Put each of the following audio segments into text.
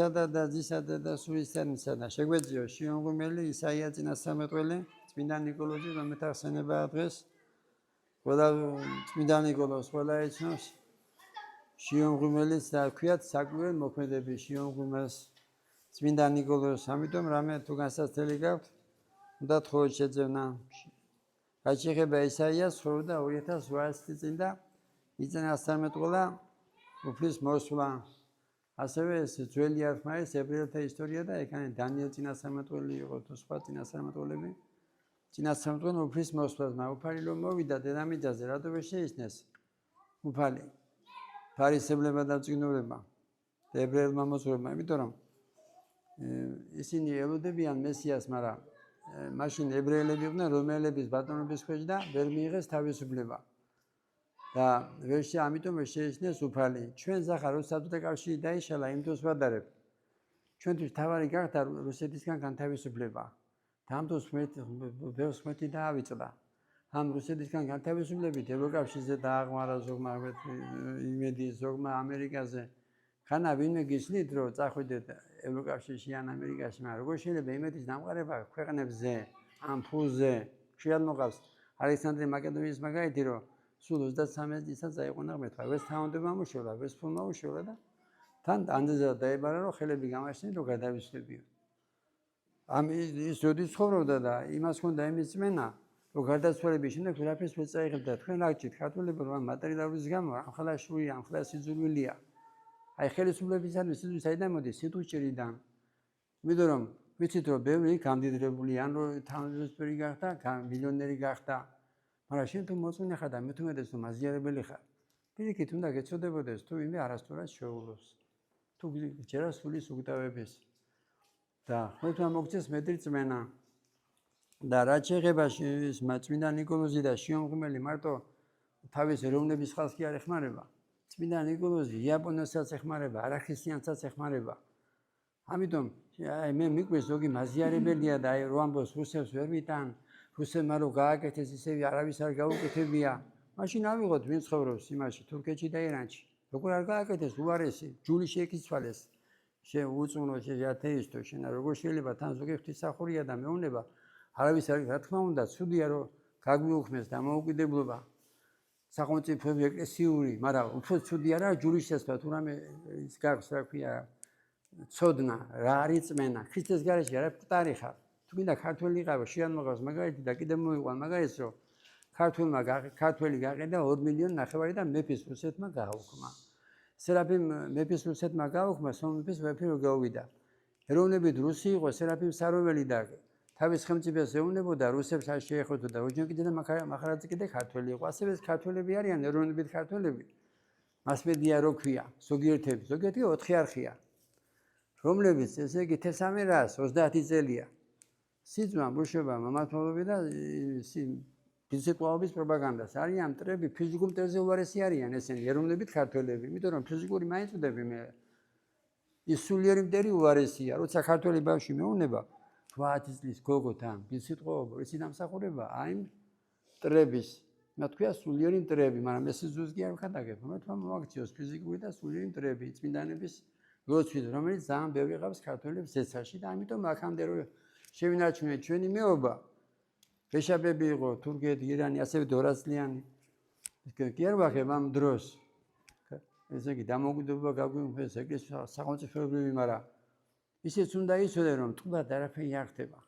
და ძისადა და სულისთანისა და შეგვეძიო შიომღვიმელი ისაია წინასწარმეტყველი წმინდა ნიკოლოზი რომელთა ხსენებაა დღეს ყველა წმინდა ნიკოლოზს ყველა ეცნობს შიომღვიმელის და ქვიათ საკვირველ მოქმედები შიომღვიმელს წმინდა ნიკოლოზს ამიტომ რამე თუ განსაცდელი გაქვთ უნდა თხოვოთ შეძევნა რაც შეეხება ისაიას ცხოვრობდა 2800 წინ და წინასწარმეტყველა უფლის მოსვლა ასევე ეს ძველი არხმარის ებრაელთა ისტორია და იქ დანიელ წინასწარმეტყველი იყო თუ სხვა წინასწარმეტყველები წინასწარმეტყველმა უფლის მოსვლას უფალი რომ მოვიდა დედამიწაზე რატო შეისნეს უფალი ფარისებლებმა და წიგნურებმა და ებრაელმა მოძღვრებმა იმიტომ რომ ისინი ელოდებიან მესიას მაგრამ მაშინ ებრაელები იყვნენ რომაელების ბატონობის ქვეშ და ვერ მიიღეს თავისუფლება და ამიტომ შეისნეს უფალი. ჩვენ ზახარ რუსეთის კავშირი დაიშალა იმ დროს ვადარებ. ჩვენთვის თავარი გახდა რუსეთისგან განთავისუფლება. და ამ დროს ვერსმეთი დაავიწყდა. ამ რუსეთისგან განთავისუფლებით ევროკავშირზე დააღმარა ზოგმა იმედი ზოგმა ამერიკაზე. ხანა ვინმე გისლით რომ წახვიდეთ ევროკავშირში ან ამერიკაში, მაგრამ როგორ შეიძლება იმედის დამყარება ქვეყნებზე ამ ფულზე შეად მოყავს ალექსანდრე მაკედონიის მაგალითი რომ სულ 33 წელსაც აიყვანა ღმერთმა, ვეს თავონდება მოშოლა, ვეს ფულმა უშოლა და თან ანდეზე დაებარა რომ ხელები გამაშინე რომ გადავისვლებიო. ამ ის როდის ცხოვრობდა და იმას ჰქონდა იმის წმენა, რომ გარდაცვალების შემდეგ ვერაფერს ვერ წაიღებდა. თქვენ რაგჭით ქართველები რომ მატერიალურის გამო ამ ხალხა შურია, ამ ხალხა სიძულვილია. აი ხელისუფლებისადმი სიძულვილი საიდან მოდის? სიტუჭერიდან. იმიტომ რომ ვიცით რომ ბევრი გამდიდრებული ან რომ თავმჯდომარე გახდა, მილიონერი გახდა. მაგრამ შენ თუ მოწმე ხარ და მე თუ მედეს რომ აზიარებელი ხარ პირიქით უნდა გეცოდებოდეს თუ იმე არასდროს შეულოს თუ ჯერა სულის უგდავების და ხოთა მოგწეს მეტრი წმენა და რაც შეეხება ის წმინდა ნიკოლოზი და შიომღვიმელი მარტო თავის ეროვნების ხალხს კი არ ეხმარება წმინდა ნიკოლოზი იაპონელსაც ეხმარება არახრისტიანსაც ეხმარება ამიტომ აი მე მიყვეს ზოგი მაზიარებელია და აი რო ამბობს რუსებს ვერ ვიტან რუსებმა რომ გააკეთეს ისევ არავის არ გაუკეთებია. მაშინ ავიღოთ ვინ ცხოვრობს იმაში თურქეთში და ირანში. როგორ არ გააკეთეს უარესი, ჯული შეიკიცვალეს. შენ უწუნო ათეისტო, შენ როგორ შეიძლება თან ზოგი ღვთისმსახურია და მეუნება არავის არ რა თქმა უნდა, ცუდია რომ გაგვიუხმეს დამოუკიდებლობა. სახელმწიფოები ეკლესიური, მაგრამ უფრო ცუდია რა ჯული შესვლა თუ რამე ის გაქვს რა ქვია ცოდნა, რა არის წმენა. ქრისტეს გარეშე არა მკვდარი ხარ. თუ გინდა ქართველი იყავო, შეან მოყავს მაგალითი და კიდე მოიყვან მაგალითს რომ ქართველი გაყიდა 2,5 მილიონი და მეფის რუსეთმა გააუქმა. სერაფიმ მეფის რუსეთმა გააუქმა, სომეფის მეფე რო გავიდა. ეროვნებით რუსი იყო სერაფიმ საროველი და თავის ხელმწიფეს ეუბნებოდა რუსებს არ შეეხოთოდა. ოჯონკიდე და მახარაძე კიდე ქართველი იყო. ასევე ქართველები არიან ეროვნებით ქართველები. მასმედია რო ქვია, ზოგიერთები, ზოგიერთი 4 არხია. რომლებიც ესე იგი თესამერას 30 წელია. სიძმა ბუშობა მამათმობები და ფიზიკურობის პროპაგანდას არიან მტრები ფიზიკურ მტრებზე უარესი არიან ესენი ეროვნებით ქართველები იმიტომ რომ ფიზიკური მაინწდები მე ის სულიერი მტერი უარესია როცა ქართველი ბავშვი მეუნება 80 წლის გოგოთან ფიზიკურობა ისი დამსახურება აი მტრების მე თქვია სულიერი მტრები მაგრამ ეს ზუსტი არ ვხატაგებ მე თქვა მოაქციოს ფიზიკური და სულიერი მტრები წმინდანების ლოცვით რომელიც ძალიან ბევრი ყავს ქართველებს ზეცაში და ამიტომ აქამდე რომ შევინარჩუნეთ ჩვენი მეობა ბეშაბები იყო თურქეთი ირანი ასევე 200 წლიანი კი არ ვახებ ამ დროს ესე იგი დამოუკიდებლობა გაგვიმხეს ეკლესია სახელმწიფოებრივი მაგრამ ისიც უნდა იცოდე რომ თუნდაც არაფერი არ ხდება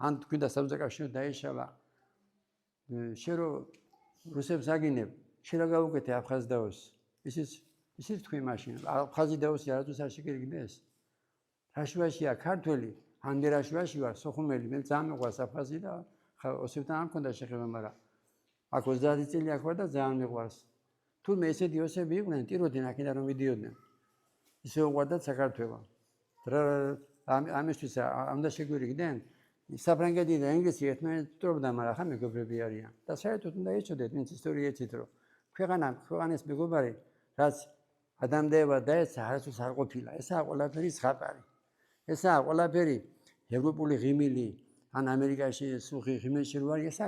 ან თქვენ და საბჭოთა დაიშალა შენ რო რუსებს აგინებ შენ რა გაუკეთე აფხაზდაოს ისიც თქვი მაშინ აფხაზი დაოსი არასდროს არ შეგერიგდეს რაშუაშია ქართველი ანდერაშუაში ვარ სოხუმელი მე ძალიან მეყვარს აფხაზი და ოსებთან არ მქონდა შეხება მაგრამ აქ 30 წელი აქ ვარ და ძალიან მეყვარს თურმე ესეთი ოსები იყვნენ ტიროდნენ აქედან რომ მიდიოდნენ ისე უყვარდათ საქართველო ამისთვის უნდა შეგვირიგდნენ საფრანგეთი და ინგლისი ერთმანეთს ტრობდა მაგრამ ხა მეგობრები არიან და საერთოდ უნდა იცოდეთ ვინც ისტორია იცით რომ ქვეყანას მეგობარი რაც ადამიანდება დაეცა არასდროს არ ყოფილა ესაა ყველაფერი ზღაპარი ესაა ყველაფერი ევროპული ღიმილი ან ამერიკაში სუხი ღიმილში რო არის ესა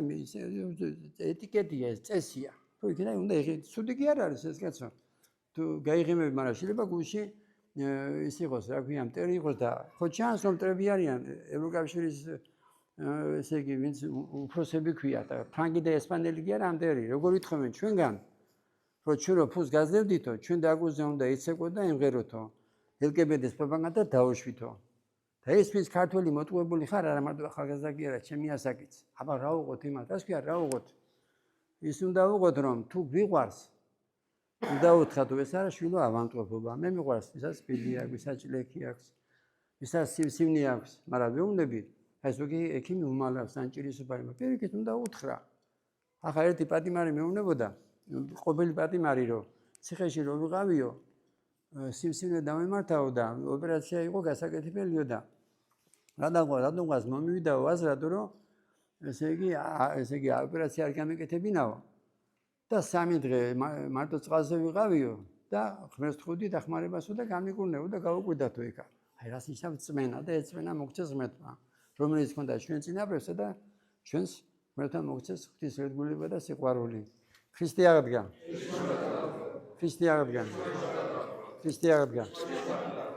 ეტიკეტია ეს წესია თუ იქნება უნდა ცუდი კი არ არის ეს კაცო თუ გაიღიმები მაგრამ შეიძლება გულში ის იყოს, რა ქვია, მტერი იყოს და ხო ჩანს რომ მტრები არიან ევროკავშირის ესე იგი ვინც უფროსები ქვია და ფრანგი და ესპანელი კი არა მტერი. როგორ ვითხოვენ ჩვენგან რომ ჩვენ რო ფულს გაძლევდითო, ჩვენ დაგვუზნე უნდა იცეკვო და იმღეროთო. LGBT-ს პროპაგანდა დაუშვითო. და ეს ვინც ქართველი მოტყუებული ხარ, არა მარტო ახალგაზრდა კი არა, ჩემი ასაკიც. აბა რა უყოთ იმას, რას ქვია რა უყოთ? ის უნდა უყოთ რომ თუ გვიყვარს უნდა უთხრა თუ ეს არა შვილო ავანტყოფობა. მე მიყვარს, ვისაც სპილი აქვს, ვისაც ჭლექი აქვს, ვისაც სიმსივნე აქვს, მაგრამ ვეუბნები, აი ზოგი ექიმი უმალავს ან ჭირისუფალი, პირიქით უნდა უთხრა. ახლა ერთი პატიმარი მეუბნებოდა, ყოველი პატიმარი რომ ციხეში რო ვიყავიო, სიმსივნე დამემართაო და ოპერაცია იყო გასაკეთებელიო და რადგანაც მომივიდაო აზრად რომ ესე იგი ოპერაცია არ გამეკეთებინაო. და 3 დღე მარტო წყალზე ვიყავიო და ღმერთს ხვდი დახმარებასო და გამიკურნეო და გავუკვირდათო ეკა. აი რას ნიშნავს წმენა და ეს წმენა მოგწეს ღმერთმა, რომელიც ქონდა ჩვენ წინაპრებსა და ჩვენს ღმერთთან მოგწეს ღვთისმეტყველება და სიყვარული. ქრისტე აღდგა. ქრისტე აღდგა. ქრისტე აღდგა.